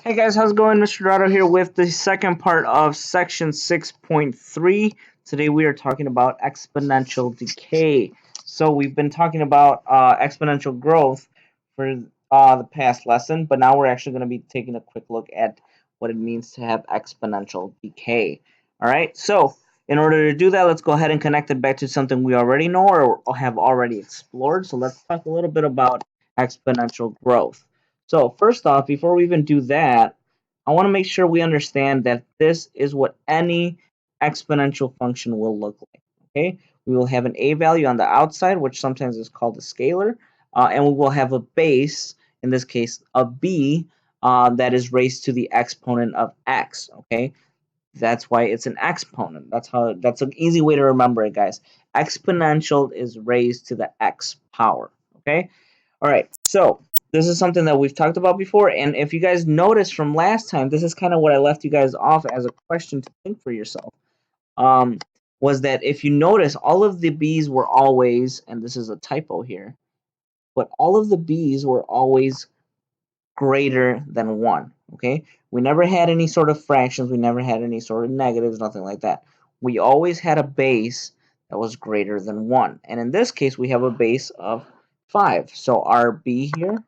Hey guys, how's it going? Mr. Dorado here with the second part of section 6.3. Today we are talking about exponential decay. So we've been talking about exponential growth for the past lesson, but now we're actually going to be taking a quick look at what it means to have exponential decay. Alright, so in order to do that, let's go ahead and connect it back to something we already know or have already explored. So let's talk a little bit about exponential growth. So first off, before we even do that, I want to make sure we understand that this is what any exponential function will look like. Okay, we will have an a value on the outside, which sometimes is called a scalar, and we will have a base, in this case a b, that is raised to the exponent of x. Okay, that's why it's an exponent. That's an easy way to remember it, guys. Exponential is raised to the x power. Okay. All right, so this is something that we've talked about before, and if you guys noticed from last time, this is kind of what I left you guys off as a question to think for yourself. Was that if you notice, all of the b's were always, and this is a typo here, but all of the b's were always greater than 1, okay? We never had any sort of fractions, we never had any sort of negatives, nothing like that. We always had a base that was greater than 1, and in this case, we have a base of 5. So our b here,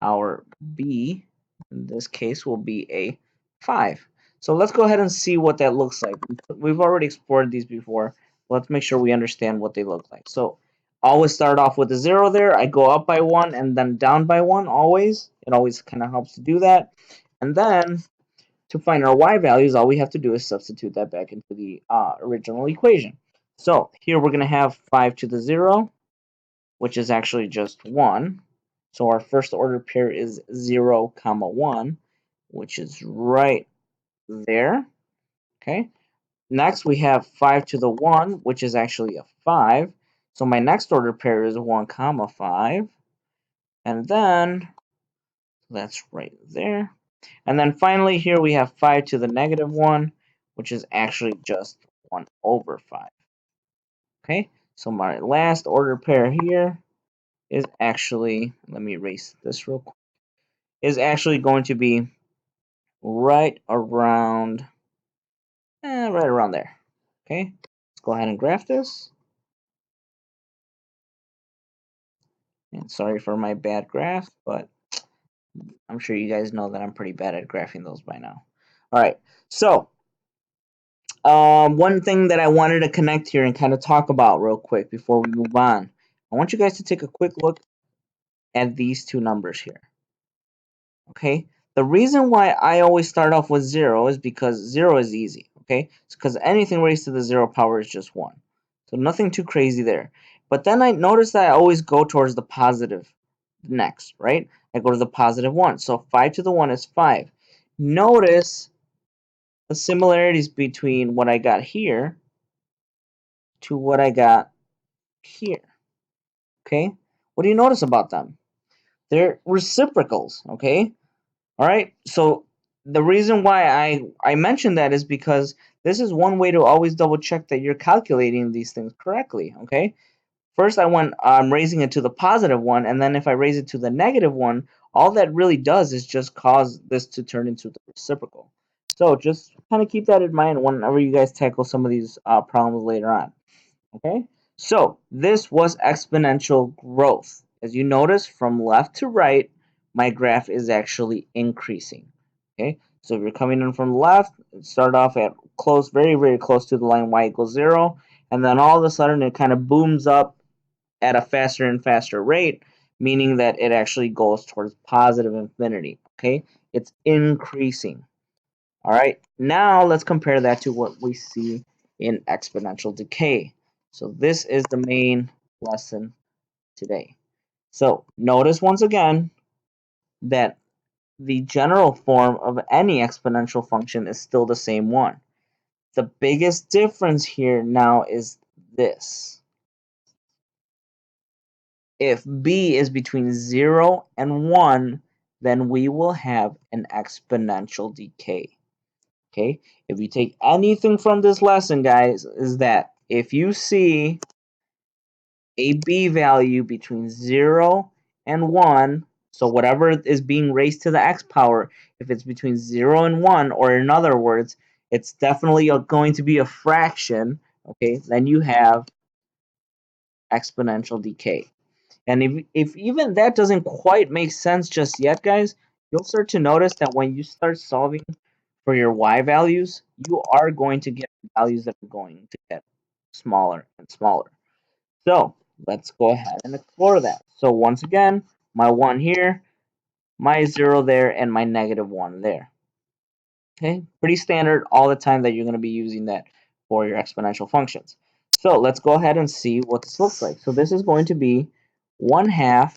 our b in this case will be a 5. So let's go ahead and see what that looks like. We've already explored these before. Let's make sure we understand what they look like. So always start off with a 0 there. I go up by 1 and then down by 1 always. It always kind of helps to do that. And then to find our y values, all we have to do is substitute that back into the original equation. So here we're going to have 5 to the 0, which is actually just 1. So our first order pair is 0, 1, which is right there. Okay. Next we have 5 to the 1, which is actually a 5. So my next order pair is 1, 5. And then that's right there. And then finally here we have 5 to the negative 1, which is actually just 1 over 5. Okay. So my last order pair here is actually, let me erase this real quick, is actually going to be right around there. Okay, let's go ahead and graph this. And sorry for my bad graph, but I'm sure you guys know that I'm pretty bad at graphing those by now. All right, so one thing that I wanted to connect here and kind of talk about real quick before we move on, I want you guys to take a quick look at these two numbers here. Okay, the reason why I always start off with 0 is because 0 is easy. Okay, it's because anything raised to the 0 power is just 1. So nothing too crazy there. But then I notice that I always go towards the positive next, right? I go to the positive 1. So 5 to the 1 is 5. Notice the similarities between what I got here to what I got here. Okay, what do you notice about them? They're reciprocals, okay? All right, so the reason why I mentioned that is because this is one way to always double check that you're calculating these things correctly, okay? First I'm raising it to the positive 1, and then if I raise it to the negative 1, all that really does is just cause this to turn into the reciprocal. So just kind of keep that in mind whenever you guys tackle some of these problems later on, okay? So this was exponential growth. As you notice, from left to right, my graph is actually increasing. Okay, so if you're coming in from the left, start off at close, very, very close to the line y equals 0, and then all of a sudden it kind of booms up at a faster and faster rate, meaning that it actually goes towards positive infinity. Okay, it's increasing. All right, now let's compare that to what we see in exponential decay. So this is the main lesson today. So notice once again that the general form of any exponential function is still the same one. The biggest difference here now is this. If b is between 0 and 1, then we will have an exponential decay. Okay, if you take anything from this lesson, guys, is that if you see a b value between 0 and 1, So whatever is being raised to the x power, if it's between 0 and 1, or in other words, it's definitely going to be a fraction, okay, then you have exponential decay. And if even that doesn't quite make sense just yet, guys, you'll start to notice that when you start solving for your y values, you are going to get values that are going to get smaller and smaller. So let's go ahead and explore that. So once again, my 1 here, my 0 there, and my -1 there. Okay, pretty standard all the time that you're going to be using that for your exponential functions. So let's go ahead and see what this looks like. So this is going to be 1/2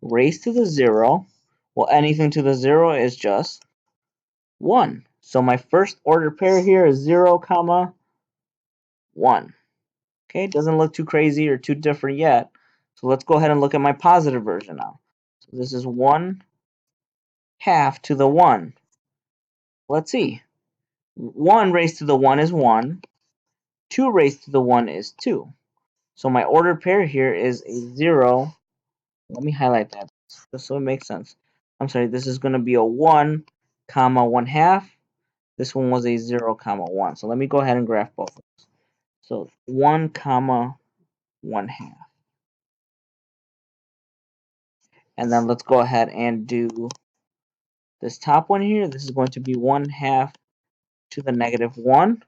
raised to the 0. Well, anything to the 0 is just 1. So my first order pair here is 0, comma 1. Okay, doesn't look too crazy or too different yet. So let's go ahead and look at my positive version now. So this is 1/2 to the 1. Let's see. 1 raised to the 1 is 1. 2 raised to the 1 is 2. So my order pair here is a 0. Let me highlight that just so it makes sense. I'm sorry, this is going to be a 1, comma 1/2. This one was a 0, comma 1. So let me go ahead and graph both of those. So 1, comma 1/2. And then let's go ahead and do this top one here. This is going to be 1/2 to the -1.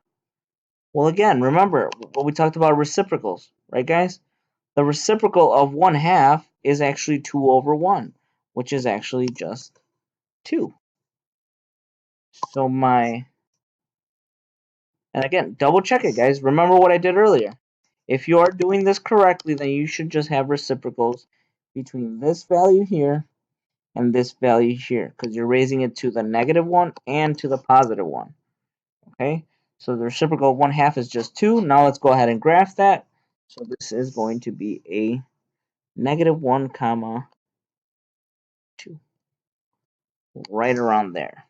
Well, again, remember what we talked about reciprocals, right, guys? The reciprocal of 1/2 is actually 2 over 1, which is actually just 2. So and again, double check it, guys. Remember what I did earlier. If you are doing this correctly, then you should just have reciprocals between this value here and this value here, because you're raising it to the -1 and to the +1. Okay, so the reciprocal of 1/2 is just 2. Now let's go ahead and graph that. So this is going to be a -1, comma 2, right around there.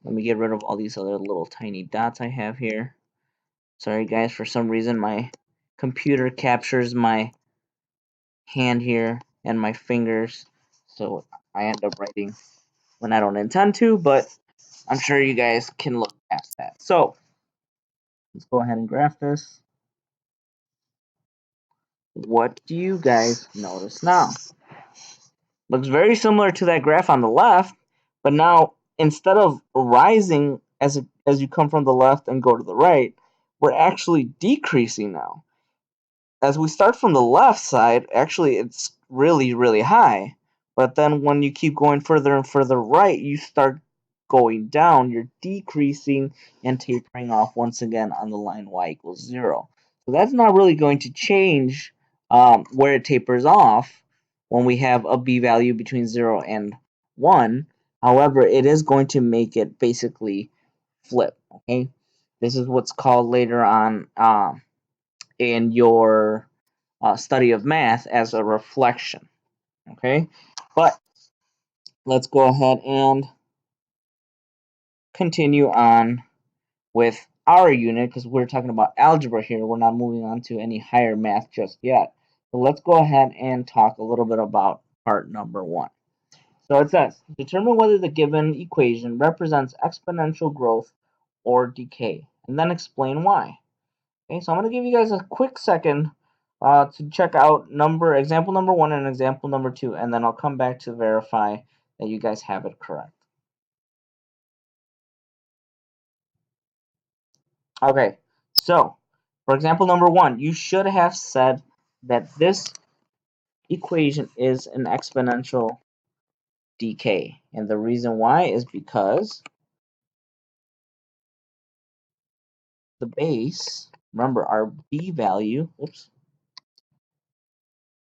Let me get rid of all these other little tiny dots I have here. Sorry guys, for some reason my computer captures my hand here and my fingers, so I end up writing when I don't intend to, but I'm sure you guys can look past that. So let's go ahead and graph this. What do you guys notice now? Looks very similar to that graph on the left, but now instead of rising as you come from the left and go to the right, we're actually decreasing now. As we start from the left side, actually it's really, really high. But then when you keep going further and further right, you start going down. You're decreasing and tapering off once again on the line y equals 0. So that's not really going to change where it tapers off when we have a b value between 0 and 1. However, it is going to make it basically flip. Okay, this is what's called later on in your study of math as a reflection. Okay, but let's go ahead and continue on with our unit because we're talking about algebra here. We're not moving on to any higher math just yet. So let's go ahead and talk a little bit about part number 1. So it says, determine whether the given equation represents exponential growth or decay, and then explain why. Okay, so I'm going to give you guys a quick second to check out example number 1 and example number 2, and then I'll come back to verify that you guys have it correct. Okay, so for example number 1, you should have said that this equation is an exponential decay, and the reason why is because the base, remember our b value,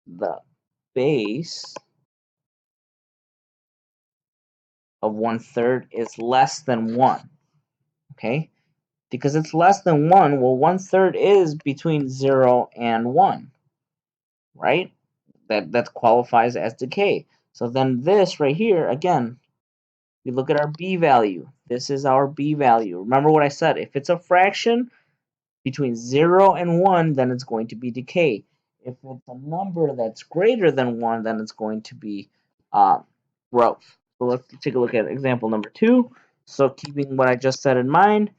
the base of 1/3 is less than 1. Okay, because it's less than 1, well, 1/3 is between 0 and 1, right? That qualifies as decay. So then this right here, again, we look at our b value. This is our b value. Remember what I said, if it's a fraction between 0 and 1, then it's going to be decay. If it's a number that's greater than 1, then it's going to be growth. So let's take a look at example number 2. So keeping what I just said in mind,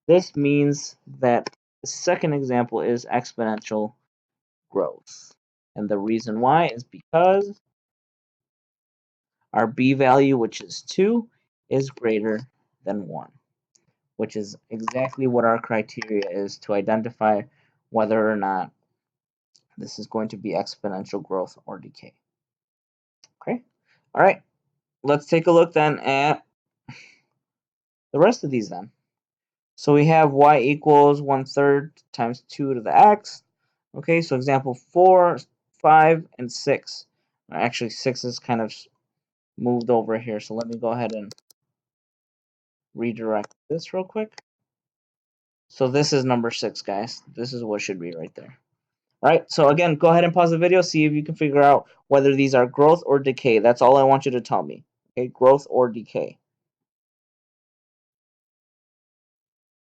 this means that the second example is exponential growth. And the reason why is because our b value, which is 2, is greater than 1, which is exactly what our criteria is to identify whether or not this is going to be exponential growth or decay. Okay? All right. Let's take a look then at the rest of these then. So we have y equals 1/3 times 2 to the x. Okay, so example 4, 5, and 6. Actually, 6 is kind of moved over here, so let me go ahead and redirect this real quick. So this is number 6, guys. This is what should be right there. All right, so again, go ahead and pause the video, see if you can figure out whether these are growth or decay. That's all I want you to tell me. Okay, growth or decay.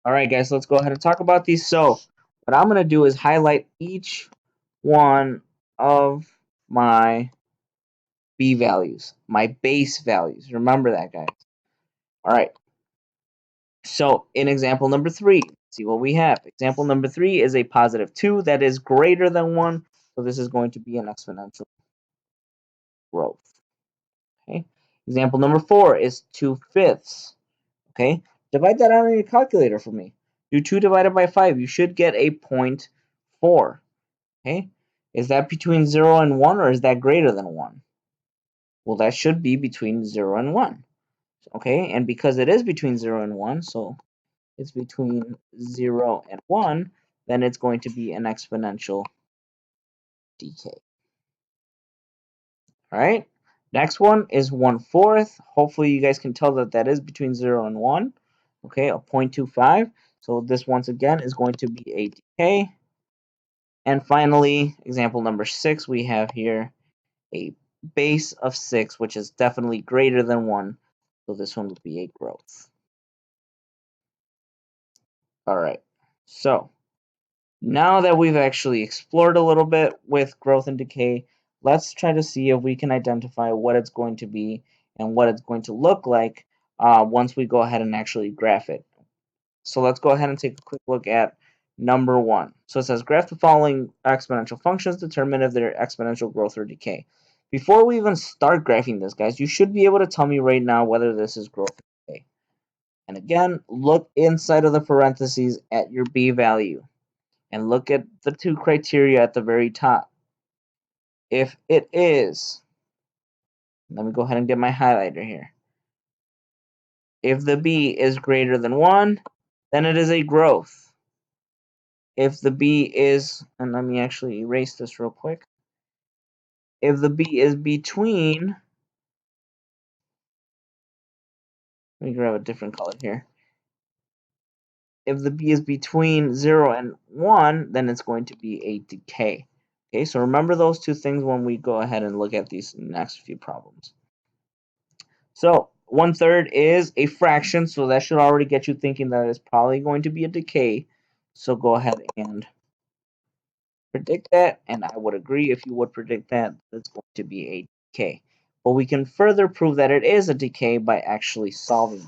All right, guys, let's go ahead and talk about these. So what I'm going to do is highlight each one of my b values, my base values. Remember that, guys. All right. So in example number 3, see what we have. Example number 3 is a positive 2 that is greater than 1. So this is going to be an exponential growth. Okay. Example number 4 is 2/5. Okay. Divide that out on your calculator for me. Do 2 divided by 5. You should get a 0.4. Okay. Is that between 0 and 1, or is that greater than 1? Well, that should be between 0 and 1. Okay. And because it is between 0 and 1, so it's between 0 and 1, then it's going to be an exponential decay. All right. Next one is 1/4. Hopefully you guys can tell that that is between 0 and 1. Okay, a 0.25. So this once again is going to be a decay. And finally, example number 6, we have here a base of 6, which is definitely greater than 1. So this one would be a growth. All right. So now that we've actually explored a little bit with growth and decay, let's try to see if we can identify what it's going to be and what it's going to look like once we go ahead and actually graph it. So let's go ahead and take a quick look at number 1. So it says graph the following exponential functions, determine if they're exponential growth or decay. Before we even start graphing this, guys, you should be able to tell me right now whether this is growth or decay. And again, look inside of the parentheses at your b value. And look at the 2 criteria at the very top. If it is, let me go ahead and get my highlighter here. If the b is greater than 1, then it is a growth. If the b is, and let me actually erase this real quick. If the b is between, let me grab a different color here. If the b is between 0 and 1, then it's going to be a decay. Okay, so remember those 2 things when we go ahead and look at these next few problems. So 1/3 is a fraction, so that should already get you thinking that it's probably going to be a decay. So go ahead and predict that, and I would agree if you would predict that it's going to be a decay. But we can further prove that it is a decay by actually solving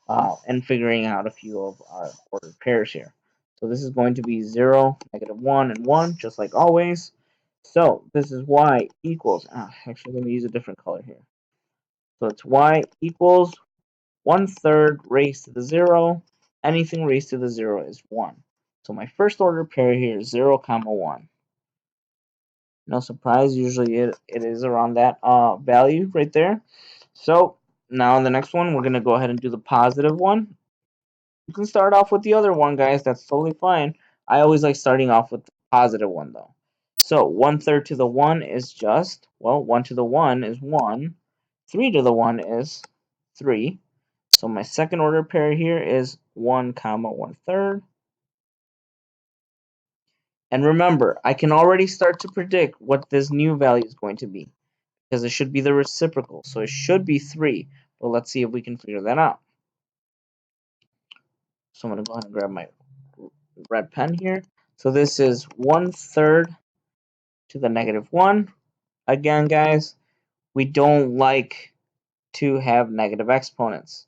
and figuring out a few of our ordered pairs here. So this is going to be 0, -1, and 1, just like always. So this is y equals, actually let me use a different color here. So it's y equals 1/3 raised to the 0. Anything raised to the 0 is 1. So my first order pair here is 0, 1. No surprise, usually it is around that value right there. So now in the next one, we're going to go ahead and do the positive one. You can start off with the other one, guys. That's totally fine. I always like starting off with the positive one, though. So 1/3 to the 1 is just, well, 1 to the 1 is 1. 3 to the 1 is 3. So my second order pair here is 1, 1/3. And remember, I can already start to predict what this new value is going to be, because it should be the reciprocal. So it should be 3. But let's see if we can figure that out. So I'm going to go ahead and grab my red pen here. So this is 1/3 to the negative 1. Again, guys, we don't like to have negative exponents.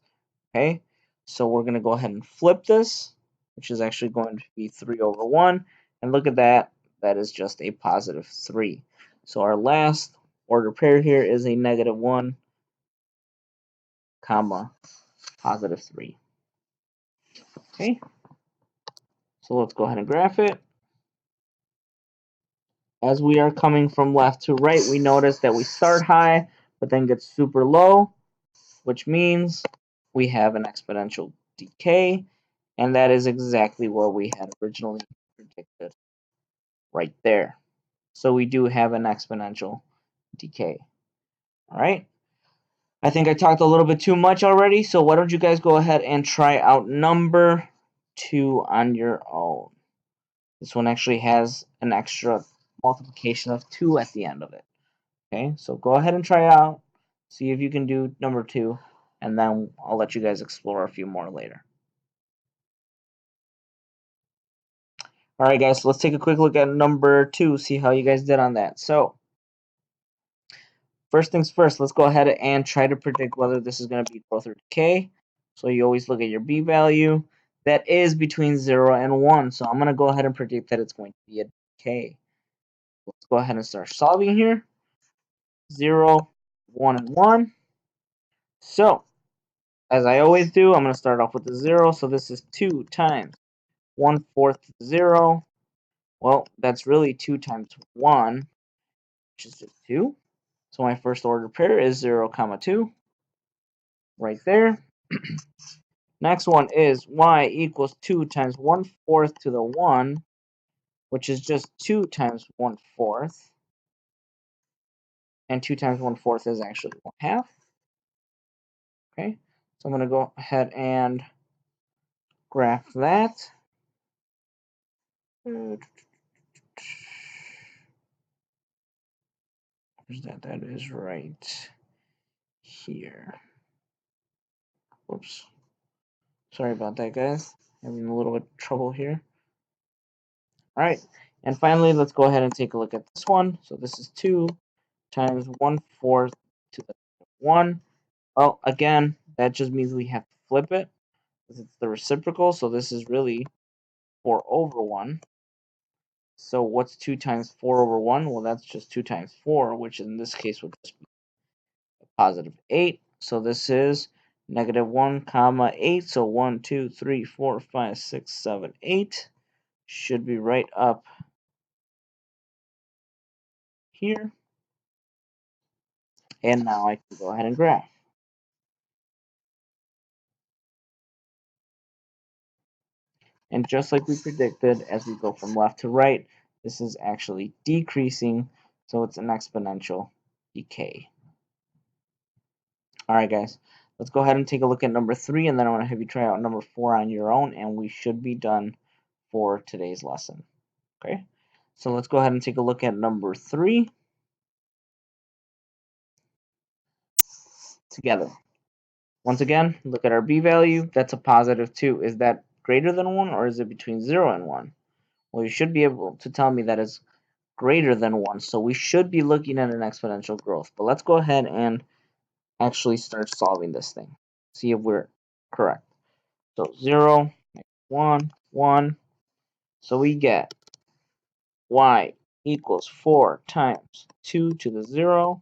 Okay, so we're going to go ahead and flip this, which is actually going to be 3 over 1. And look at that. That is just a positive 3. So our last ordered pair here is a negative 1, comma, positive 3. Okay, so let's go ahead and graph it. As we are coming from left to right, we notice that we start high, but then get super low, which means we have an exponential decay, and that is exactly what we had originally predicted right there. So we do have an exponential decay. All right. I think I talked a little bit too much already, so why don't you guys go ahead and try out number 2 on your own. This one actually has an extra multiplication of 2 at the end of it. Okay, so go ahead and try out, see if you can do number 2, and then I'll let you guys explore a few more later. All right, guys, so let's take a quick look at number 2, see how you guys did on that. So first things first, let's go ahead and try to predict whether this is going to be growth or decay. So you always look at your B value. That is between 0 and 1. So I'm going to go ahead and predict that it's going to be a decay. Let's go ahead and start solving here. 0, 1, and 1. So as I always do, I'm going to start off with the 0. So this is 2 times 1/4 to the 0. Well, that's really 2 times 1, which is just 2. So my first order pair is 0, comma 2. Right there. Next one is y equals 2 times 1/4 to the 1, which is just 2 times 1/4. And 2 times 1/4 is actually 1/2. Okay, so I'm going to go ahead and graph that. Where's that? That is right here. Whoops. Sorry about that, guys. Having a little bit of trouble here. All right, and finally, let's go ahead and take a look at this one. So this is 2 times 1/4 to the 1. Well, again, that just means we have to flip it because it's the reciprocal. So this is really 4 over 1. So what's 2 times 4 over 1? Well, that's just 2 times 4, which in this case would just be positive 8. So this is negative 1, comma 8. So 1, 2, 3, 4, 5, 6, 7, 8 should be right up here. And now I can go ahead and graph. And just like we predicted, as we go from left to right, this is actually decreasing, so it's an exponential decay. All right, guys, let's go ahead and take a look at number 3, and then I want to have you try out number 4 on your own, and we should be done for today's lesson. Okay, so let's go ahead and take a look at number 3 together. Once again, look at our B value. That's a positive 2. Is that greater than 1, or is it between 0 and 1? Well, you should be able to tell me that is greater than 1, so we should be looking at an exponential growth. But let's go ahead and actually start solving this thing. See if we're correct. So 0, 1, 1. So we get y equals 4 times 2 to the 0,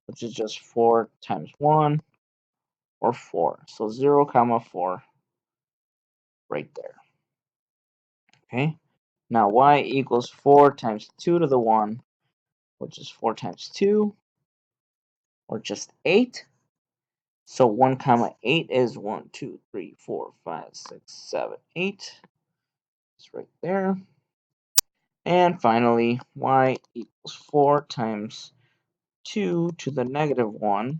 which is just 4 times 1, or 4. So 0, comma 4 right there. Okay. Now y equals 4 times 2 to the 1, which is 4 times 2, or just 8. So 1 comma 8 is 1, 2, 3, 4, 5, 6, 7, 8. It's right there. And finally, y equals 4 times 2 to the negative 1.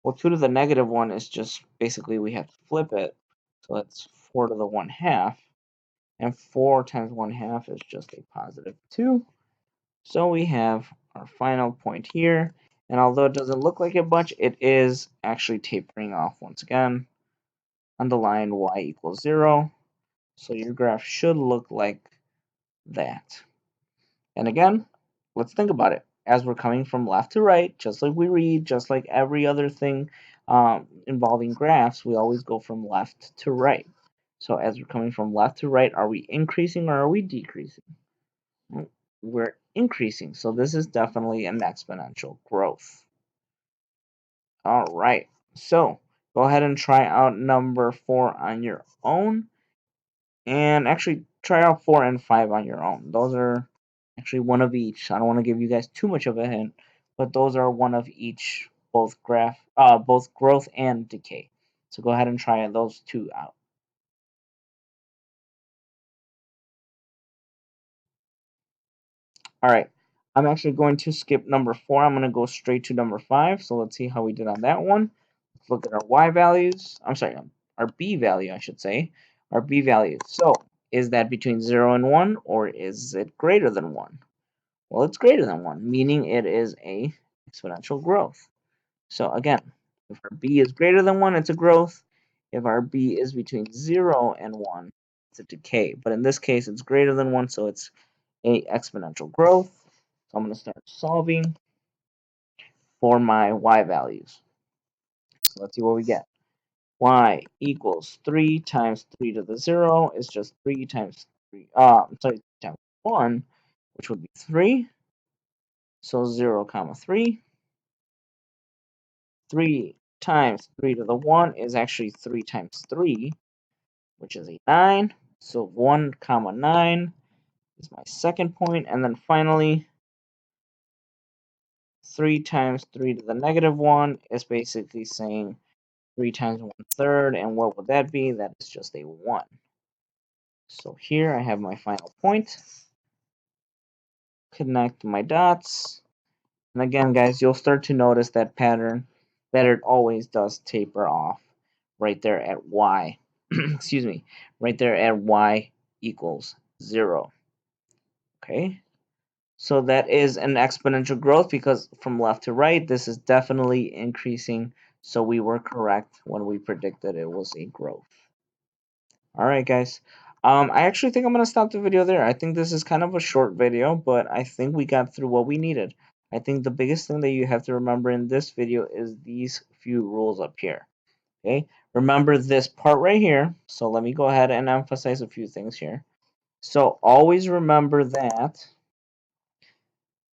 Well, 2 to the negative 1 is just basically we have to flip it. So that's 4 to the 1/2. And 4 times 1/2 is just a positive 2. So we have our final point here. And although it doesn't look like it much, it is actually tapering off once again on the line y equals 0. So your graph should look like that. And again, let's think about it. As we're coming from left to right, just like we read, just like every other thing involving graphs, we always go from left to right. So as we're coming from left to right, are we increasing or are we decreasing? Well, we're increasing, so this is definitely an exponential growth. All right, so go ahead and try out number 4 on your own. And actually, try out 4 and 5 on your own. Those are actually one of each. I don't want to give you guys too much of a hint, but those are one of each, both growth and decay. So go ahead and try those two out. All right, I'm actually going to skip number 4. I'm going to go straight to number 5. So let's see how we did on that one. Let's look at our y values. I'm sorry, our b value, I should say. Our b value. So is that between 0 and 1, or is it greater than 1? Well, it's greater than 1, meaning it is a exponential growth. So again, if our b is greater than 1, it's a growth. If our b is between 0 and 1, it's a decay. But in this case, it's greater than 1, so it's a exponential growth. So I'm going to start solving for my y values. So let's see what we get. Y equals 3 times 3 to the 0 is just 3 times 3, times 1, which would be 3. So 0 comma 3. 3 times 3 to the 1 is actually 3 times 3, which is a 9. So 1 comma 9 is my second point. And then finally, 3 times 3 to the negative 1 is basically saying 3 times 1/3. And what would that be? That is just a 1. So here I have my final point. Connect my dots. And again, guys, you'll start to notice that pattern that it always does taper off right there at y. Excuse me, right there at y equals 0. Okay, so that is an exponential growth because from left to right, this is definitely increasing. So we were correct when we predicted it was a growth. All right, guys. I actually think I'm going to stop the video there. I think this is kind of a short video, but I think we got through what we needed. I think the biggest thing that you have to remember in this video is these few rules up here. Okay, remember this part right here. So let me go ahead and emphasize a few things here. So always remember that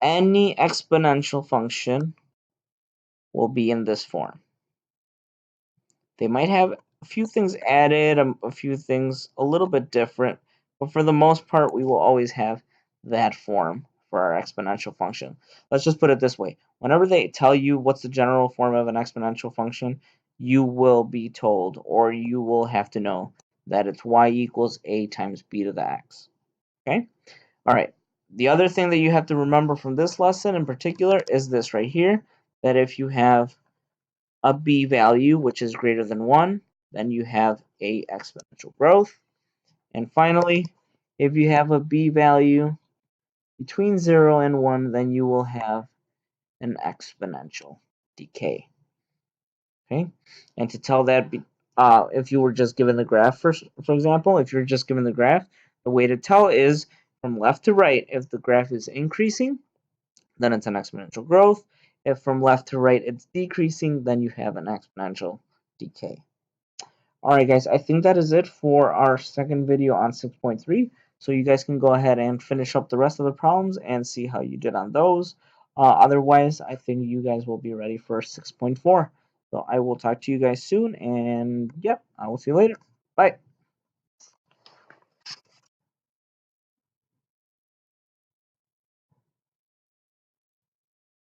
any exponential function will be in this form. They might have a few things added, a few things a little bit different, but for the most part, we will always have that form for our exponential function. Let's just put it this way. Whenever they tell you what's the general form of an exponential function, you will be told, or you will have to know, that it's y equals a times b to the x. Okay? All right. The other thing that you have to remember from this lesson in particular is this right here, that if you have a b value which is greater than 1, then you have a exponential growth. And finally, if you have a b value between 0 and 1, then you will have an exponential decay. Okay, and to tell that, if you were just given the graph, for example, if you're just given the graph, the way to tell is from left to right. If the graph is increasing, then it's an exponential growth. If from left to right it's decreasing, then you have an exponential decay. Alright guys, I think that is it for our second video on 6.3. So you guys can go ahead and finish up the rest of the problems and see how you did on those. Otherwise, I think you guys will be ready for 6.4. So I will talk to you guys soon, and yep, I will see you later. Bye.